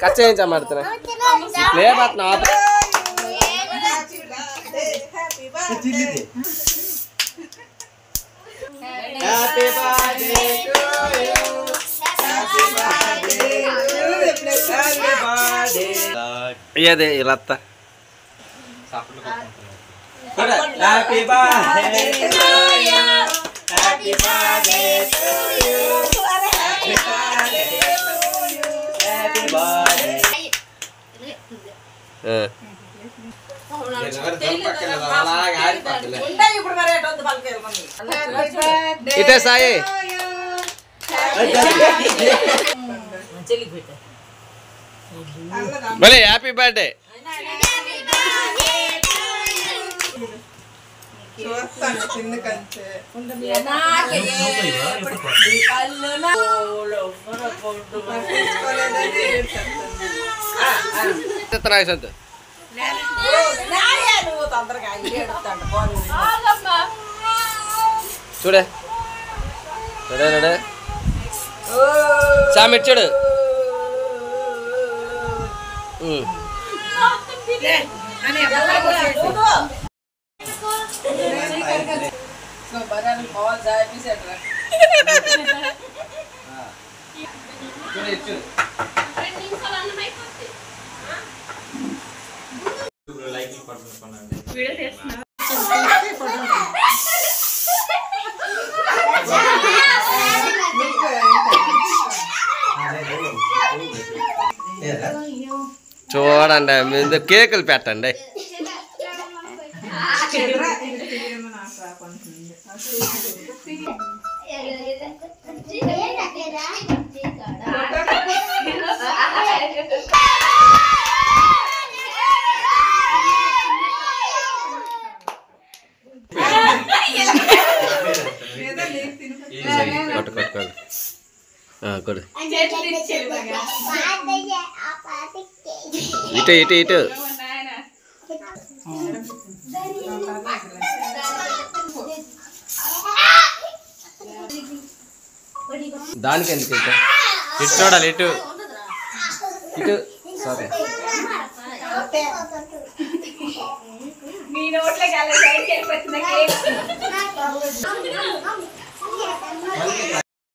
Cut చేయించమంటున్నా play button off. Happy birthday to you happy birthday happy birthday ఏదే ఇలత్త happy birthday to you happy birthday to you happy birthday happy birthday ఇటే సాయి భలే happy birthday. సంత చూడే సామిచ్చాడు చూడండి మీద కేకులు పెట్టండి. కొడు ఇటు ఇటు ఇటు దానికి ఎందుకు ఇటు ఇటు చూడాలి ఇటు ఇటు సరే